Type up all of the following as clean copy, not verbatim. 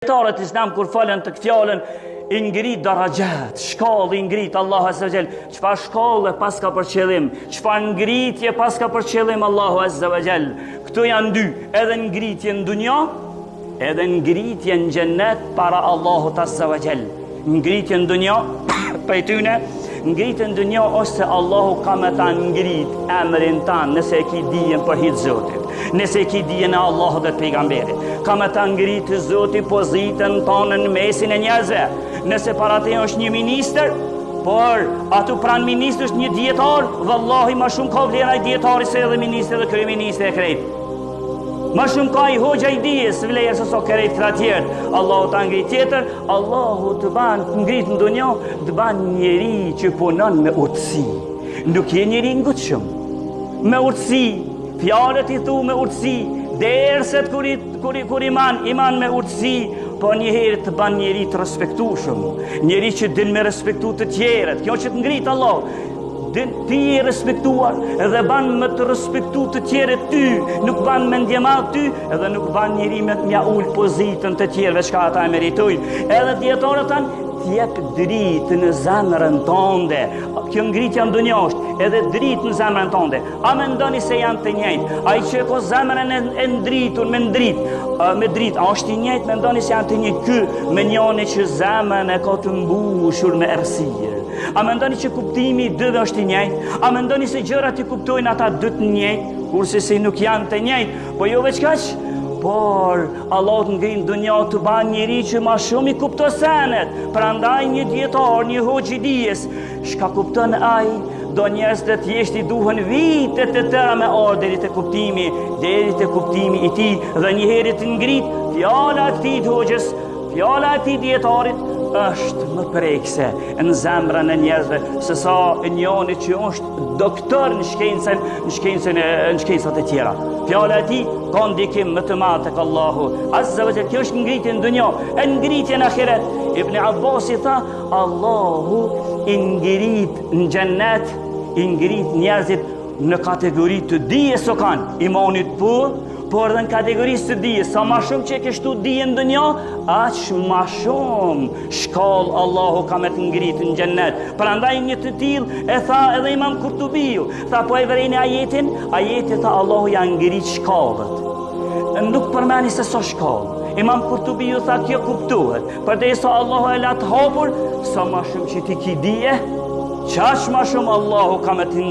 Dietarët islam kur falen të fjalën i ngrit darajat, shkallë i ngrit Allahu Azza wa Jall. Çfarë shkallë pas ka për qëllim? Çfarë ngritje pas ka për qëllim Allahu Azza wa Jall? Këto janë dy, edhe ngritje në dunja, edhe ngritje në xhennet para Allahut Azza wa Jall. Ngritje në dunja, prej tyne, ngritje në dunja është se Allahu ka me ta ngrit emrin tanë nëse e ki dijen për hit Zotit. Nëse ki dijen e Allahut dhe të pejgamberit, ka me ta ngritë Zoti pozitën tonë në mesin e njerëzve. Nëse para te është një minister, por atu pranë ministrë është një dietar, vallahi ma shumë ka vlerë ai dietari se edhe ministri dhe kryeministri e krejt. Ma shumë ka i hoxha i dijes vlerë se so krejt këta tjerë. Allahu ta ngrit tjetër, Allahu të ban ngrit në dunja, të ban njeri që punon me urtësi. Nuk je njeri ngutshëm, me urtësi. Fjalët i thu me urtësi, derset kur iman me urtësi, po njëherë të ban njeri të respektueshëm, njeri që din me respektu të tjerët. Kjo që të ngrit Allah, ti je respektuar edhe ban me të respektu të tjerët ty, nuk ban me ndjemal ty, edhe nuk ban njeri me të mja ullë pozitën të tjerëve çka ata e meritojnë. Edhe dietarët tanë t'jep dritë në zemrën tënde. Kjo ngritja në dunja është edhe dritë në zemrën tënde. A mendoni se janë të njëjtë? Ai që ka zemrën e ndritur me dritë, a është i njëjtë? Mendoni se janë të njëjtë ky me njëri që zemrën e ka të mbushur me errësirë? A mendoni që kuptimi i dyve është i njëjtë? A mendoni se gjërat i kuptojnë ata dy të njëjtë, kurse se nuk janë të njëjtë? Po jo veç kaq, por Allah të ngrinë dunja të ban njeri që ma shumë i kupto senet. Prandaj një dietar, një hoxh i dijes, shka kupton ai, do njerëz të thjesht i duhen vitet e tëra me ardh deri te kuptimi i tij, dhe një herë të ngrit fjala e këtij hoxhës, fjala e këtij dietarit është më prekse në zemrën e njerëzve se sa njëri që është doktor në shkencat e tjera. Fjala e tij ka ndikim më të madh tek Allahu Azza wa Jall. Kjo është ngritje në dunjë, e ngritje në ahiret. Ibn Abbas i tha, Allahu i ngrit në xhennet, i ngrit njerëzit në kategori të dijes o kanë, imanit por edhe në kategorisë të dijes. Sa ma shumë që e kështu dije në dunja, aq ma shumë shkallë Allahu ka me të ngritë në xhennet. Prandaj një të tillë e tha edhe Imam Kurtubiu, tha po e vërejni ajetin tha Allahu ja ngrit shkallët. Nuk përmeni se so shkallë. Imam Kurtubiu tha kjo kuptohet, përderisa Allahu e la të hapur, sa ma shumë që ti ki dije, qash ma shumë Allahu ka me të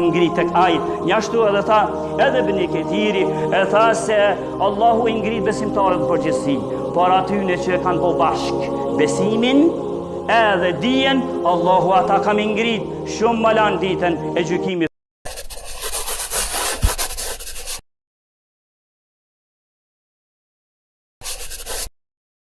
ngritë tek ai. Njashtu edhe tha, edhe Ibn Ketiri e tha se Allahu i ngrit besimtarët në përgjithësi, por atyne që kanë po bashk besimin edhe dijen, Allahu ata ka me ngrit shumë më lanë ditën e gjykimit.